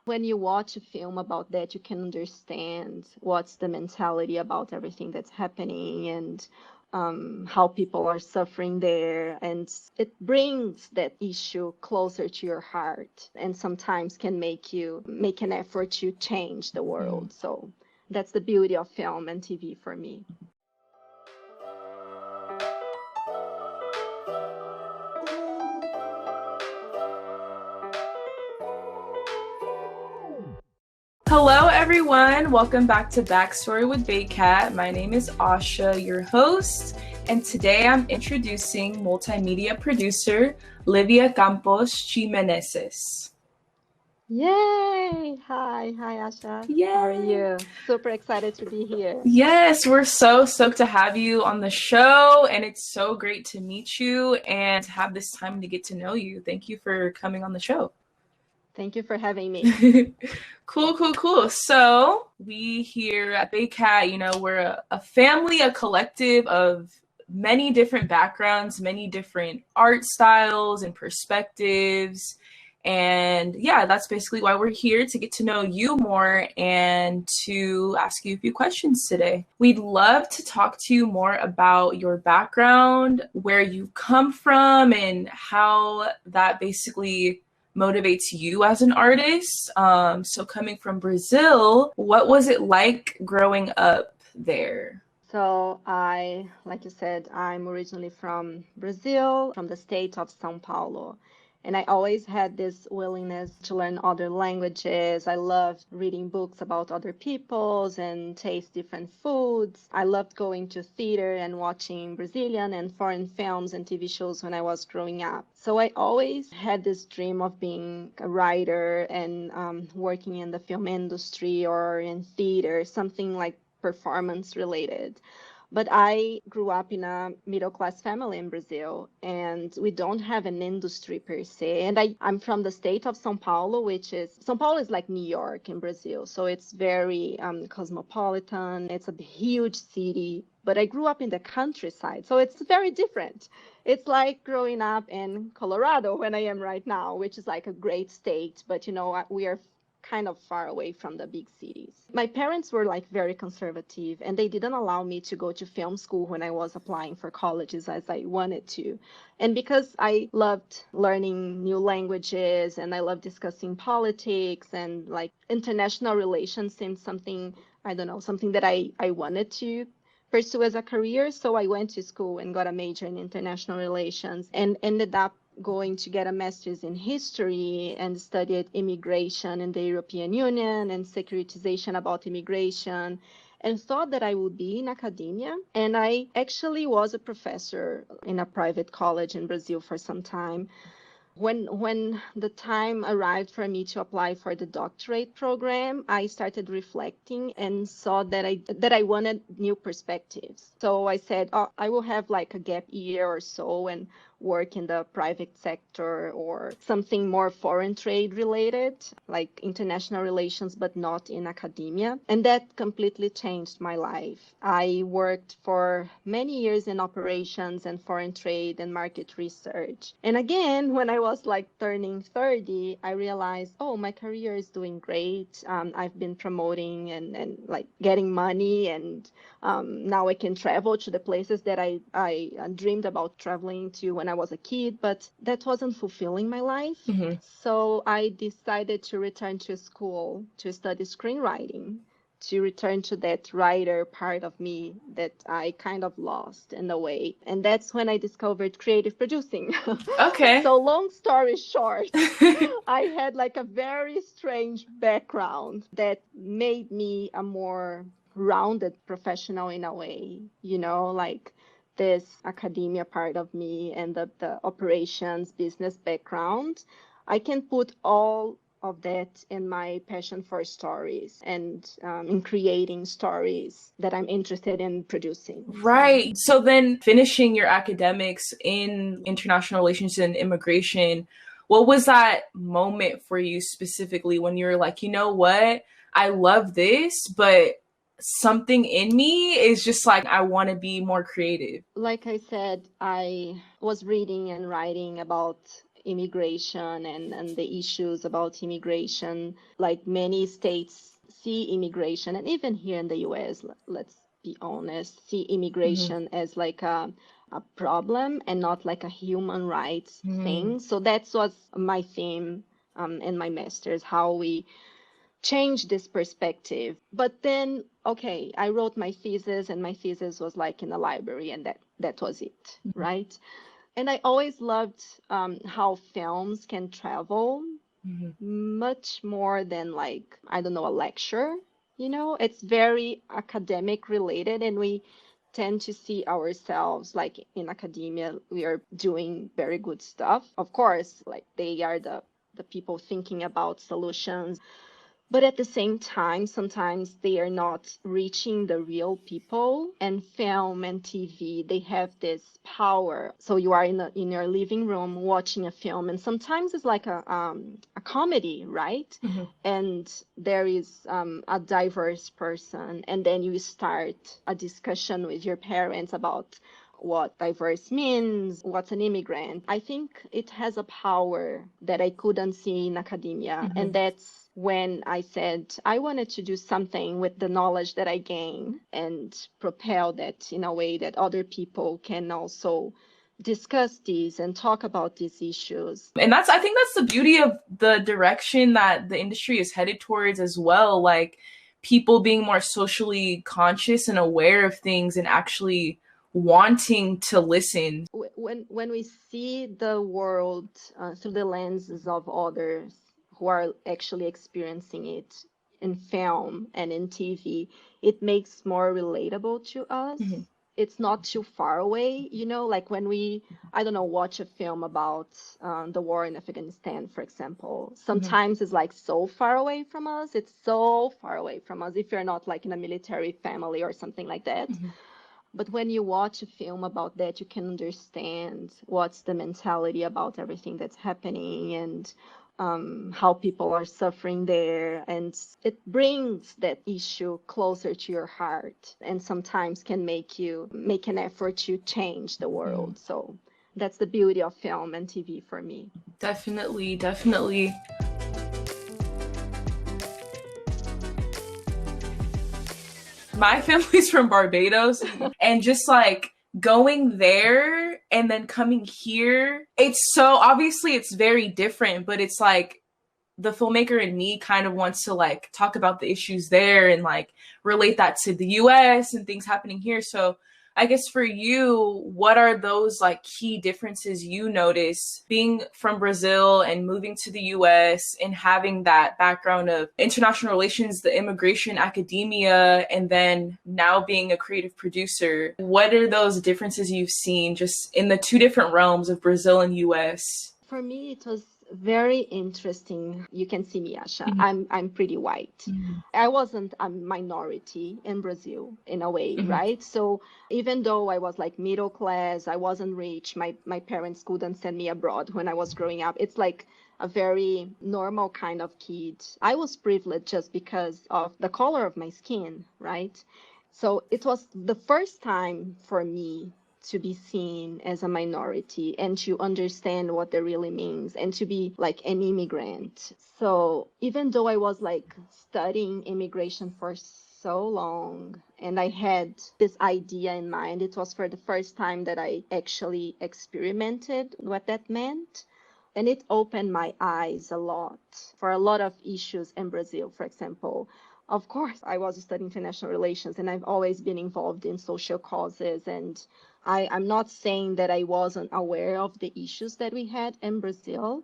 when you watch a film about that, you can understand what's the mentality about everything that's happening and how people are suffering there. And it brings that issue closer to your heart and sometimes can make you make an effort to change the world. So that's the beauty of film and TV for me. Hello, everyone. Welcome back to Backstory with BAYCAT. My name is Asha, your host, and today I'm introducing multimedia producer Lívia Campos de Menezes. Yay! Hi, Asha. Yay! How are you? Super excited to be here. Yes, we're so stoked to have you on the show, and it's so great to meet you and have this time to get to know you. Thank you for coming on the show. Thank you for having me. Cool. So we here at BAYCAT, we're a family, a collective of many different backgrounds, many different art styles and perspectives. And yeah, that's basically why we're here, to get to know you more and to ask you a few questions today. We'd love to talk to you more about your background, where you come from, and how that basically motivates you as an artist. So coming from Brazil, what was it like growing up there? So like you said, I'm originally from Brazil, from the state of São Paulo. And I always had this willingness to learn other languages. I loved reading books about other peoples and taste different foods. I loved going to theater and watching Brazilian and foreign films and TV shows when I was growing up. So I always had this dream of being a writer and working in the film industry or in theater, something like performance related. But I grew up in a middle-class family in Brazil, and we don't have an industry per se. And I'm from the state of São Paulo, São Paulo is like New York in Brazil. So it's very cosmopolitan. It's a huge city, but I grew up in the countryside. So it's very different. It's like growing up in Colorado when I am right now, which is like a great state. But, we are kind of far away from the big cities. My parents were like very conservative, and they didn't allow me to go to film school when I was applying for colleges as I wanted to. And because I loved learning new languages and I loved discussing politics and like international relations seemed something, I don't know, something that I wanted to pursue as a career. So I went to school and got a major in international relations and ended up going to get a master's in history and studied immigration in the European Union and securitization about immigration, and thought that I would be in academia. And I actually was a professor in a private college in Brazil for some time. When the time arrived for me to apply for the doctorate program, I started reflecting and saw that I wanted new perspectives. So I said, I will have like a gap year or so and work in the private sector or something more foreign trade related, like international relations, but not in academia. And that completely changed my life. I worked for many years in operations and foreign trade and market research. And again, when I was like turning 30, I realized, my career is doing great. I've been promoting and like getting money, and now I can travel to the places that I dreamed about traveling to when I was a kid, but that wasn't fulfilling my life. Mm-hmm. So I decided to return to school to study screenwriting, to return to that writer part of me that I kind of lost in a way. And that's when I discovered creative producing. Okay. So long story short, I had like a very strange background that made me a more rounded professional in a way, like this academia part of me and the operations business background. I can put all of that in my passion for stories and in creating stories that I'm interested in producing. Right. So then finishing your academics in international relations and immigration, what was that moment for you specifically when you were like, you know what, I love this, but something in me is just like, I want to be more creative? Like I said, I was reading and writing about immigration and the issues about immigration. Like many states see immigration, and even here in the US, let's be honest, see immigration as like a problem and not like a human rights thing. So that was my theme in my master's, how we change this perspective. But then, okay, I wrote my thesis, and my thesis was like in a library, and that was it, right? And I always loved how films can travel much more than like, I don't know, a lecture. It's very academic related, and we tend to see ourselves like in academia, we are doing very good stuff. Of course, like they are the people thinking about solutions, but at the same time, sometimes they are not reaching the real people. And film and TV, they have this power. So you are in your living room watching a film, and sometimes it's like a comedy, right? And there is a diverse person, and then you start a discussion with your parents about what diverse means, what's an immigrant. I think it has a power that I couldn't see in academia. And that's when I said I wanted to do something with the knowledge that I gain and propel that in a way that other people can also discuss these and talk about these issues. And I think that's the beauty of the direction that the industry is headed towards as well. Like people being more socially conscious and aware of things and actually wanting to listen. When we see the world through the lenses of others who are actually experiencing it in film and in TV, it makes more relatable to us. It's not too far away, like when we, I don't know, watch a film about the war in Afghanistan, for example. Sometimes it's like so far away from us. It's so far away from us if you're not like in a military family or something like that. But when you watch a film about that, you can understand what's the mentality about everything that's happening and how people are suffering there. And it brings that issue closer to your heart and sometimes can make you make an effort to change the world. So that's the beauty of film and TV for me. Definitely, definitely. My family's from Barbados, and just like going there and then coming here, it's so obviously it's very different, but it's like the filmmaker in me kind of wants to like talk about the issues there and like relate that to the US and things happening here. So I guess for you, what are those like key differences you notice being from Brazil and moving to the US and having that background of international relations, the immigration, academia, and then now being a creative producer? What are those differences you've seen just in the two different realms of Brazil and US? For me, it was very interesting. You can see me, Asha. I'm pretty white. I wasn't a minority in Brazil in a way, right? So even though I was like middle class, I wasn't rich, my parents couldn't send me abroad when I was growing up. It's like a very normal kind of kid. I was privileged just because of the color of my skin, right? So it was the first time for me to be seen as a minority and to understand what that really means and to be like an immigrant. So even though I was like studying immigration for so long and I had this idea in mind, it was for the first time that I actually experimented what that meant. And it opened my eyes a lot for a lot of issues in Brazil, for example. Of course, I was studying international relations and I've always been involved in social causes. And I'm not saying that I wasn't aware of the issues that we had in Brazil,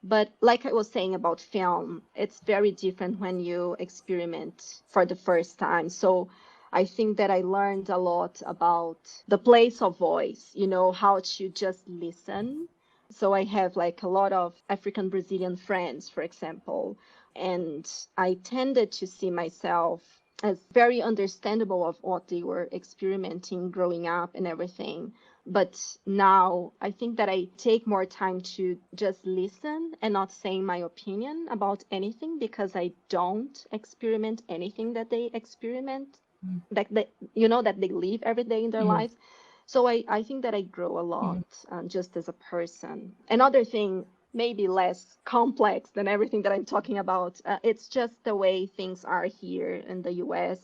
but like I was saying about film, it's very different when you experiment for the first time. So I think that I learned a lot about the place of voice, how to just listen. So I have like a lot of African Brazilian friends, for example, and I tended to see myself as very understandable of what they were experimenting growing up and everything. But now I think that I take more time to just listen and not saying my opinion about anything because I don't experiment anything that they experiment, that they live every day in their lives. So I think that I grow a lot just as a person. Another thing maybe less complex than everything that I'm talking about. It's just the way things are here in the US.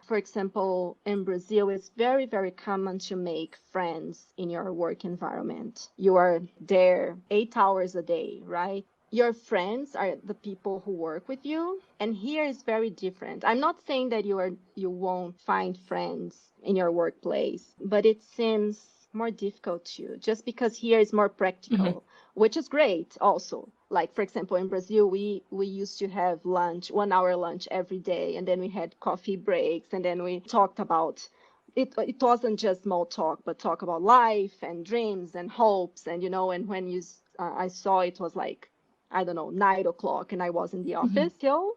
For example, in Brazil, it's very, very common to make friends in your work environment. You are there 8 hours a day, right? Your friends are the people who work with you. And here is very different. I'm not saying that you won't find friends in your workplace, but it seems more difficult to, just because here is more practical, which is great also. Like, for example, in Brazil, we used to have lunch, 1 hour lunch every day, and then we had coffee breaks, and then we talked about it. It wasn't just small talk, but talk about life and dreams and hopes, and and when I saw it was like, I don't know, 9 o'clock, and I was in the office still.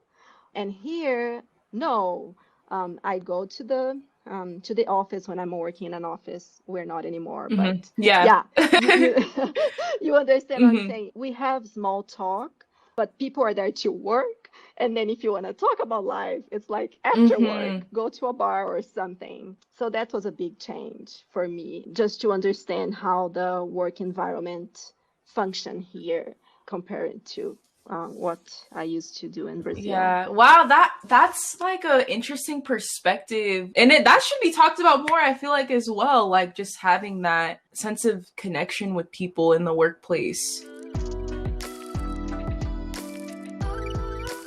And here, no, I go to the office when I'm working in an office. We're not anymore, but Yeah. yeah, you you understand what I'm saying. We have small talk, but people are there to work. And then if you want to talk about life, it's like after work, go to a bar or something. So that was a big change for me, just to understand how the work environment function here compared to what I used to do in Brazil. Yeah. Wow, that's like a interesting perspective. And that should be talked about more, I feel like, as well, like just having that sense of connection with people in the workplace.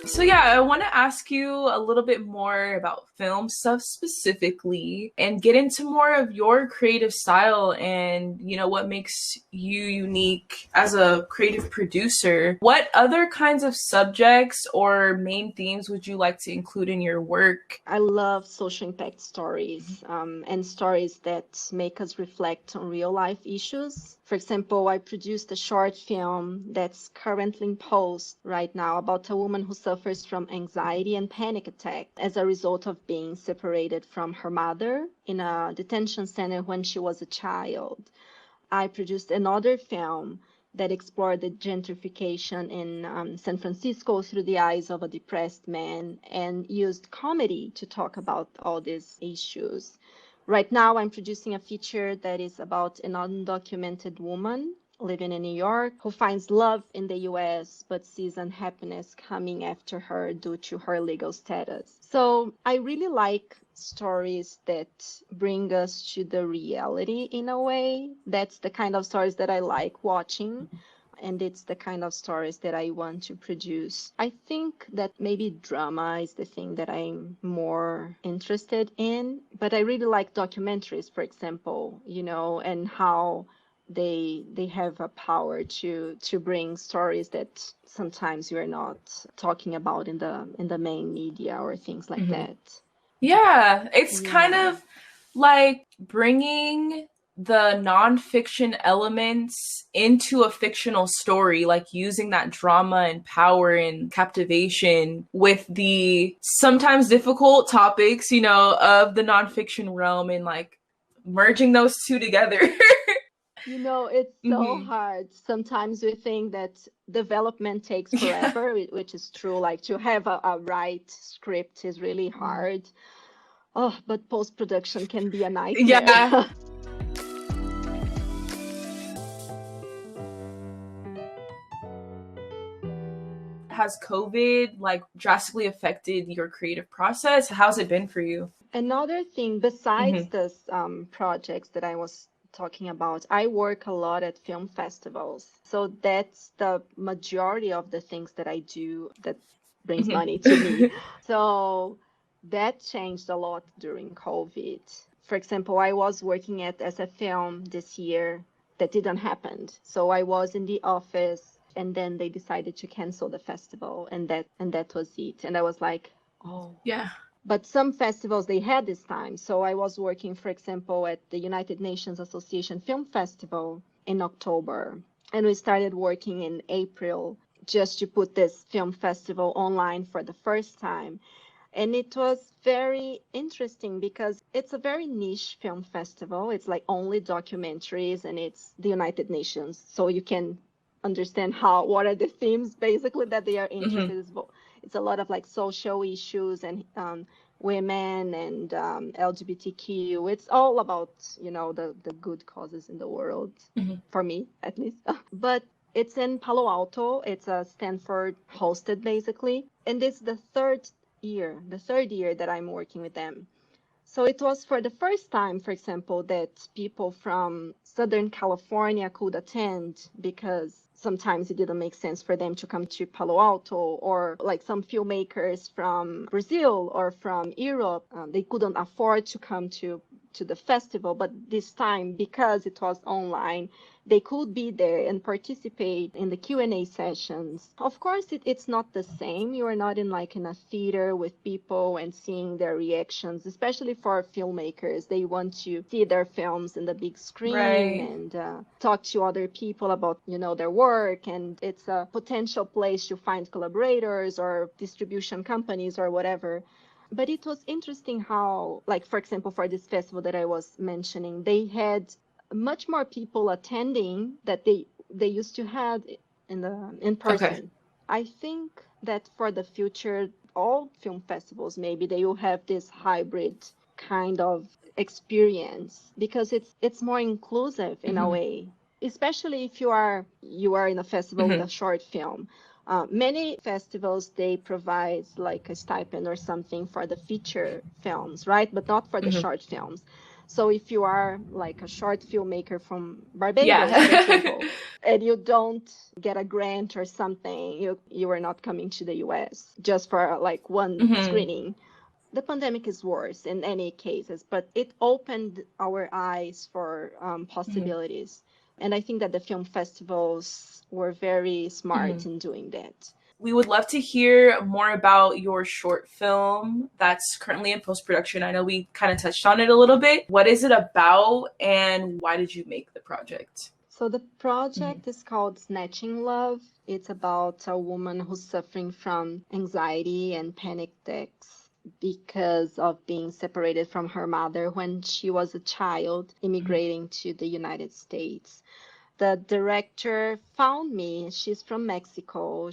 So yeah, I want to ask you a little bit more about film stuff specifically and get into more of your creative style and, what makes you unique as a creative producer. What other kinds of subjects or main themes would you like to include in your work? I love social impact stories and stories that make us reflect on real life issues. For example, I produced a short film that's currently in post right now about a woman who suffers from anxiety and panic attack as a result of being separated from her mother in a detention center when she was a child. I produced another film that explored the gentrification in San Francisco through the eyes of a depressed man and used comedy to talk about all these issues. Right now, I'm producing a feature that is about an undocumented woman living in New York who finds love in the US but sees unhappiness coming after her due to her legal status. So I really like stories that bring us to the reality in a way. That's the kind of stories that I like watching. And it's the kind of stories that I want to produce. I think that maybe drama is the thing that I'm more interested in, but I really like documentaries, for example, and how they have a power to bring stories that sometimes you're not talking about in the main media or things like that. Yeah, it's kind of like bringing the nonfiction elements into a fictional story, like using that drama and power and captivation with the sometimes difficult topics, of the nonfiction realm and like merging those two together. It's so hard. Sometimes we think that development takes forever, which is true. Like to have a right script is really hard. Oh, but post-production can be a nightmare. Yeah. Has COVID like drastically affected your creative process? How's it been for you? Another thing besides this projects that I was talking about, I work a lot at film festivals. So that's the majority of the things that I do that brings money to me. So that changed a lot during COVID. For example, I was working as a film this year that didn't happen. So I was in the office and then they decided to cancel the festival and that was it. And I was like, oh. Yeah. But some festivals they had this time. So I was working, for example, at the United Nations Association Film Festival in October. And we started working in April just to put this film festival online for the first time. And it was very interesting because it's a very niche film festival. It's like only documentaries and it's the United Nations. So you can understand what are the themes basically that they are interested in. It's a lot of like social issues and women and LGBTQ. It's all about, the good causes in the world, for me at least. But It's in Palo Alto. It's a Stanford hosted basically. And it's the third year that I'm working with them. So it was for the first time, for example, that people from Southern California could attend, because sometimes it didn't make sense for them to come to Palo Alto, or like some filmmakers from Brazil or from Europe, they couldn't afford to come to the festival. But this time, because it was online, they could be there and participate in the Q&A sessions. Of course, it's not the same. You are not in like in a theater with people and seeing their reactions, especially for filmmakers. They want to see their films in the big screen, Right. and talk to other people about, their work. And it's a potential place to find collaborators or distribution companies or whatever. But it was interesting how, like, for example, for this festival that I was mentioning, they had much more people attending that they used to have in person. Okay. I think that for the future, all film festivals, maybe they will have this hybrid kind of experience, because it's more inclusive in a way, especially if you are in a festival with a short film. Many festivals, they provide like a stipend or something for the feature films, right? But not for the short films. So if you are like a short filmmaker from Barbados, for Yeah. example, and you don't get a grant or something, you are not coming to the US just for like one screening. The pandemic is worse in any cases, but it opened our eyes for possibilities. And I think that the film festivals were very smart in doing that. We would love to hear more about your short film that's currently in post-production. I know we kind of touched on it a little bit. What is it about, and why did you make the project? So the project is called Snatching Love. It's about a woman who's suffering from anxiety and panic attacks because of being separated from her mother when she was a child, immigrating to the United States. The director found me. She's from Mexico.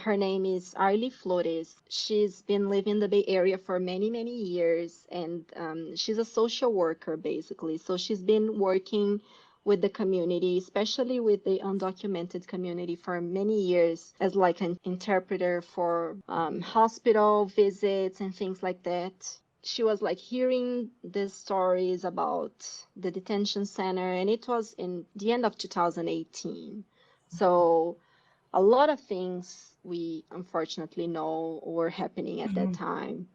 Her name is Arly Flores. She's been living in the Bay Area for many, many years, and she's a social worker, basically. So she's been working with the community, especially with the undocumented community, for many years as like an interpreter for hospital visits and things like that. She was like hearing these stories about the detention center, and it was in the end of 2018. So a lot of things we unfortunately know were happening at that time.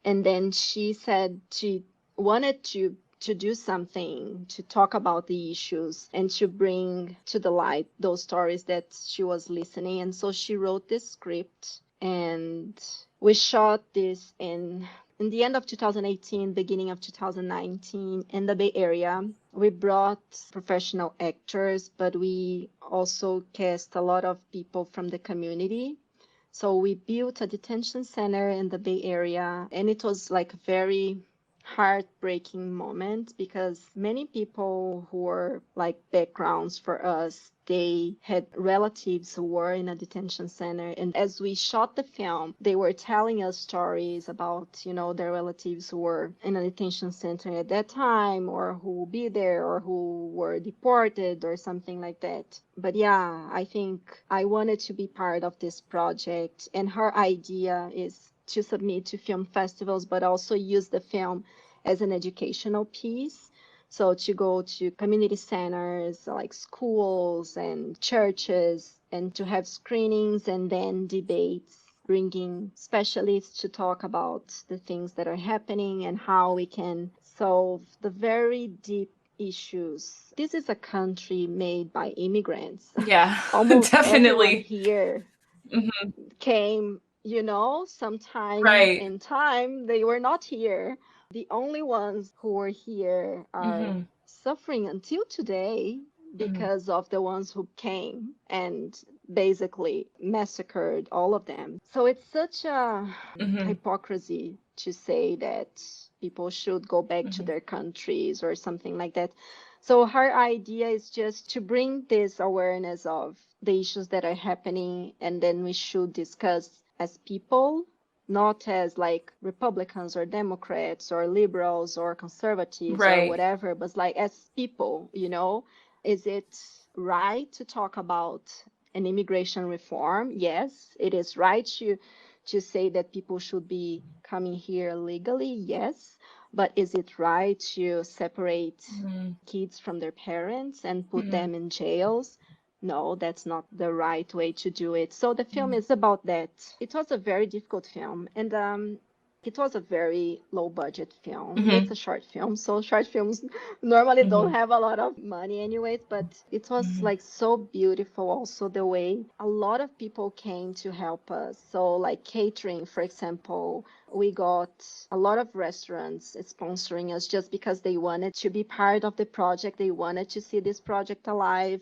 And then she said she wanted to do something to talk about the issues and to bring to the light those stories that she was listening. And so she wrote this script, and we shot this in the end of 2018, beginning of 2019 in the Bay Area. We brought professional actors, but we also cast a lot of people from the community. So we built a detention center in the Bay Area, and it was like a very heartbreaking moment, because many people who were like backgrounds for us, they had relatives who were in a detention center. And as we shot the film, they were telling us stories about, their relatives who were in a detention center at that time, or who will be there, or who were deported or something like that. But yeah, I think I wanted to be part of this project. And her idea is to submit to film festivals, but also use the film as an educational piece. So to go to community centers like schools and churches, and to have screenings and then debates, bringing specialists to talk about the things that are happening and how we can solve the very deep issues. This is a country made by immigrants. Yeah, Almost everyone definitely. here came, sometime Right. in time. They were not here. The only ones who were here are suffering until today because of the ones who came and basically massacred all of them. So it's such a hypocrisy to say that people should go back to their countries or something like that. So her idea is just to bring this awareness of the issues that are happening, and then we should discuss as people, not as like Republicans or Democrats or liberals or conservatives or Right. whatever, but like as people, is it right to talk about an immigration reform. Yes, it is right to say that people should be coming here legally. Yes, but is it right to separate kids from their parents and put them in jails? No, that's not the right way to do it. So the film is about that. It was a very difficult film, and it was a very low budget film. It's a short film, so short films normally don't have a lot of money anyways, but it was like so beautiful also the way a lot of people came to help us. So like catering, for example, we got a lot of restaurants sponsoring us just because they wanted to be part of the project. They wanted to see this project alive.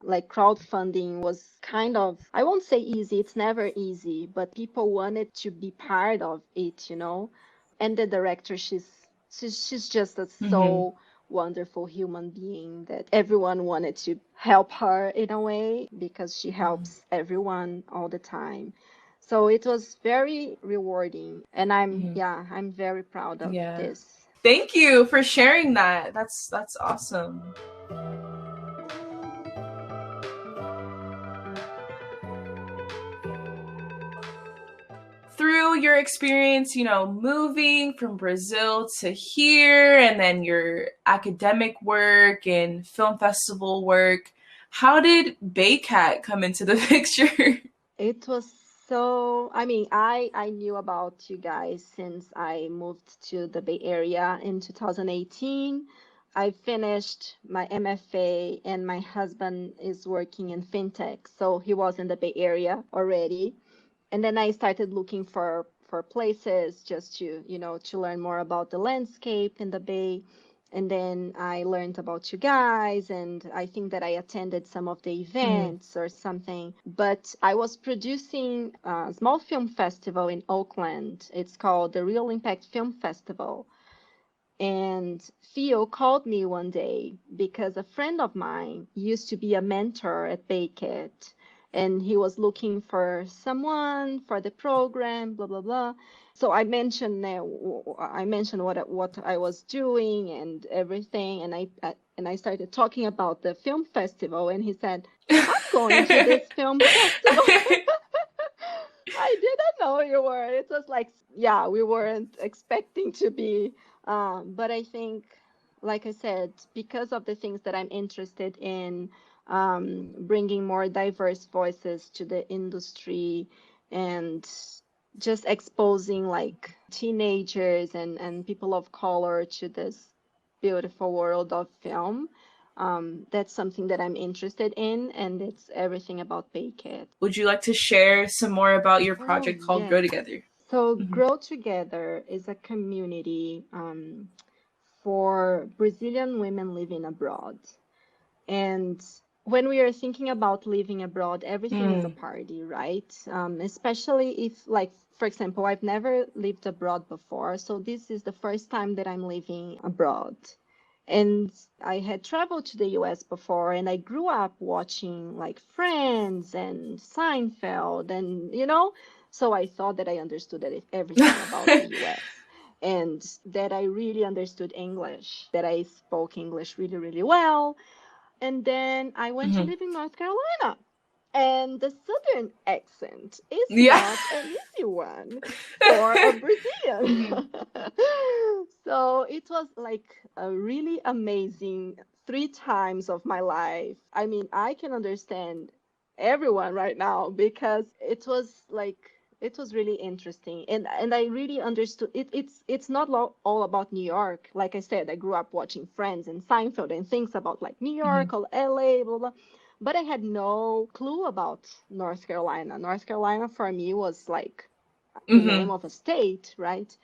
Like crowdfunding was kind of, I won't say easy, it's never easy, but people wanted to be part of it, you know. And the director, she's just a so wonderful human being that everyone wanted to help her in a way because she helps everyone all the time. So it was very rewarding, and I'm very proud of this. Thank you for sharing that. That's awesome. Through your experience, you know, moving from Brazil to here, and then your academic work and film festival work, how did BAYCAT come into the picture? It was so, I mean, I knew about you guys since I moved to the Bay Area in 2018. I finished my MFA and my husband is working in fintech, so he was in the Bay Area already. And then I started looking for places just to, you know, to learn more about the landscape in the Bay. And then I learned about you guys, and I think that I attended some of the events or something. But I was producing a small film festival in Oakland. It's called the Real Impact Film Festival. And Theo called me one day because a friend of mine used to be a mentor at BAYCAT, and he was looking for someone for the program, blah, blah, blah. So I mentioned what I was doing and everything, and I started talking about the film festival, and he said, "I'm going to this film festival." I didn't know you were. It was like, yeah, we weren't expecting to be. But I think, like I said, because of the things that I'm interested in, bringing more diverse voices to the industry and just exposing like teenagers and people of color to this beautiful world of film. That's something that I'm interested in, and it's everything about BAYCAT. Would you like to share some more about your project called Yes. Grow Together? So Grow Together is a community for Brazilian women living abroad. And when we are thinking about living abroad, everything is a party, right? Especially if, like, for example, I've never lived abroad before. So this is the first time that I'm living abroad. And I had traveled to the US before, and I grew up watching like Friends and Seinfeld, and you know, so I thought that I understood everything about the US, and that I really understood English, that I spoke English really, really well. And then I went to live in North Carolina. And the Southern accent is not an easy one for a Brazilian. So it was like a really amazing 3 times of my life. I mean, I can understand everyone right now because it was like, it was really interesting, and I really understood it. It's not all about New York. Like I said, I grew up watching Friends and Seinfeld and things about like New York or LA, blah blah. But I had no clue about North Carolina. North Carolina for me was like the name of a state, right?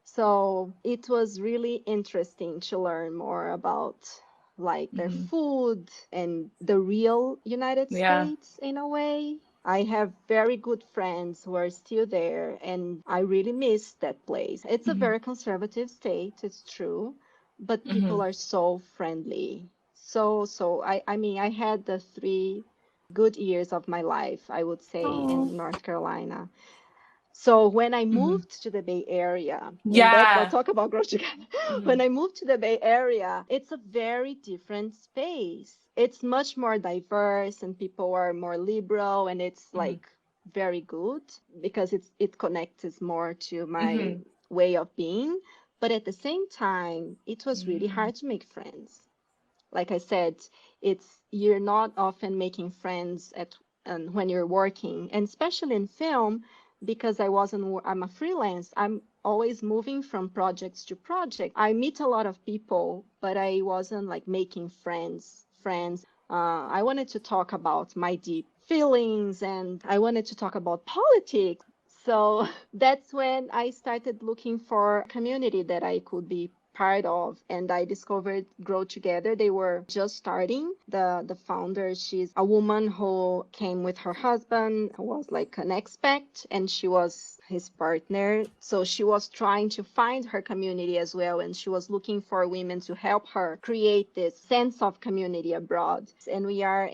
So it was really interesting to learn more about like their food and the real United States in a way. I have very good friends who are still there, and I really miss that place. It's a very conservative state, it's true, but people are so friendly. I mean, I had the 3 good years of my life, I would say, in North Carolina. So when I moved to the Bay Area, and I'll talk about growth together. When I moved to the Bay Area, it's a very different space. It's much more diverse and people are more liberal, and it's like very good because it connects more to my way of being. But at the same time, it was really hard to make friends. Like I said, you're not often making friends when you're working, and especially in film, because I'm a freelance. I'm always moving from projects to project. I meet a lot of people, but I wasn't like making friends. I wanted to talk about my deep feelings, and I wanted to talk about politics. So that's when I started looking for a community that I could be part of, and I discovered Grow Together. They were just starting. The founder, she's a woman who came with her husband, who was like an expat, and she was his partner. So she was trying to find her community as well, and she was looking for women to help her create this sense of community abroad. And we are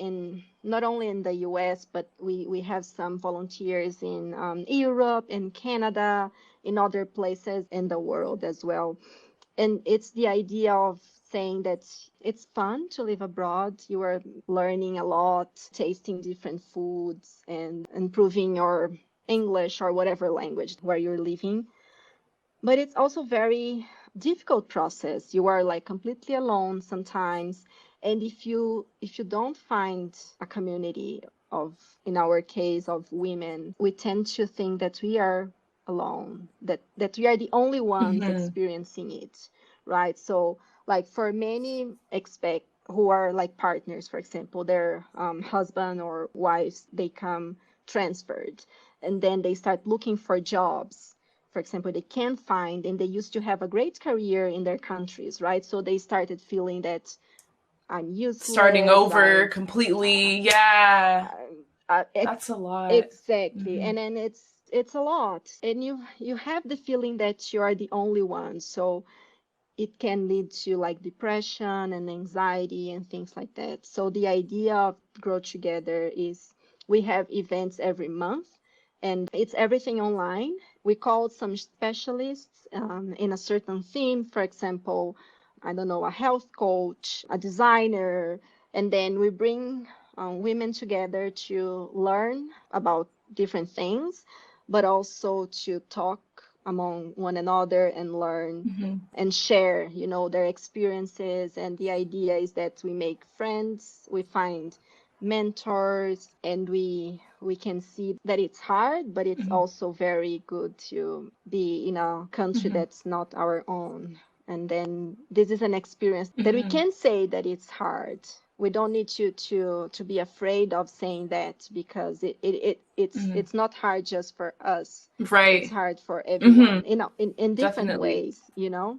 not only in the US, but we have some volunteers in Europe, in Canada, in other places in the world as well. And it's the idea of saying that it's fun to live abroad. You are learning a lot, tasting different foods and improving your English or whatever language where you're living. But it's also very difficult process. You are like completely alone sometimes. And if you don't find a community in our case, of women, we tend to think that we are alone, that we are the only ones experiencing it, right? So like for many expats who are like partners, for example, their husband or wives, they come transferred, and then they start looking for jobs. For example, they can't find, and they used to have a great career in their countries, right? So they started feeling that I'm useless. Starting over completely. That's a lot. Exactly. And then it's a lot, and you have the feeling that you are the only one, so it can lead to like depression and anxiety and things like that. So the idea of Grow Together is we have events every month, and it's everything online. We called some specialists in a certain theme, for example, I don't know, a health coach, a designer, and then we bring women together to learn about different things, but also to talk among one another and learn and share, their experiences. And the idea is that we make friends, we find mentors, and we can see that it's hard, but it's also very good to be in a country that's not our own. And then this is an experience that we can say that it's hard. We don't need to be afraid of saying that, because it's not hard just for us. Right. It's hard for everyone, in different Definitely. ways, Yeah.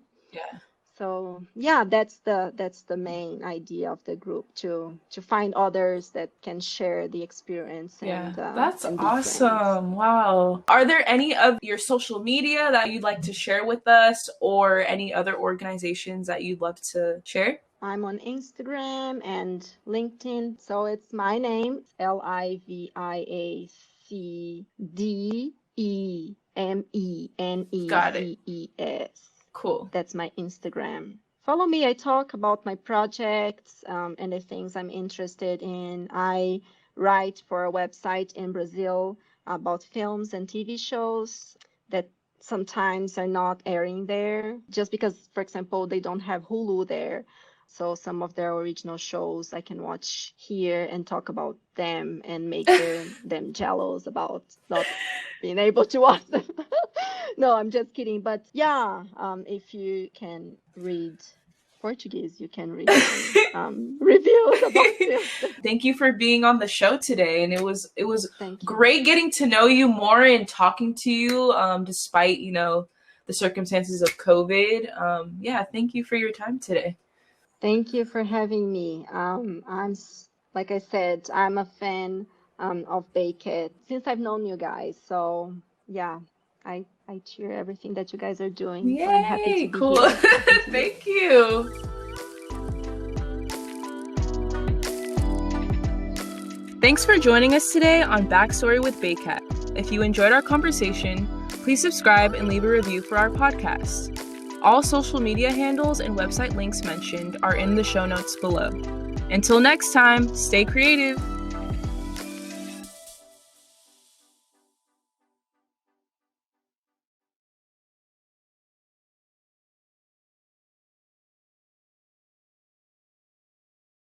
So yeah, that's the main idea of the group, to find others that can share the experience. And that's and awesome. friends. Wow. Are there any of your social media that you'd like to share with us, or any other organizations that you'd love to share? I'm on Instagram and LinkedIn. So it's my name, LIVIACDEMENEZES. Cool. That's my Instagram. Follow me. I talk about my projects and the things I'm interested in. I write for a website in Brazil about films and TV shows that sometimes are not airing there, just because, for example, they don't have Hulu there. So some of their original shows I can watch here and talk about them and make them jealous about not being able to watch them. No, I'm just kidding. But yeah, if you can read Portuguese, you can read reviews about films. Thank you for being on the show today, and it was great getting to know you more and talking to you, despite the circumstances of COVID. Thank you for your time today. Thank you for having me. Like I said, I'm a fan of BAYCAT since I've known you guys. So yeah, I cheer everything that you guys are doing. Yay, so I'm happy to be cool. here. Thank you. Thanks for joining us today on Backstory with BAYCAT. If you enjoyed our conversation, Please subscribe and leave a review for our podcast. All social media handles and website links mentioned are in the show notes below. Until next time, stay creative.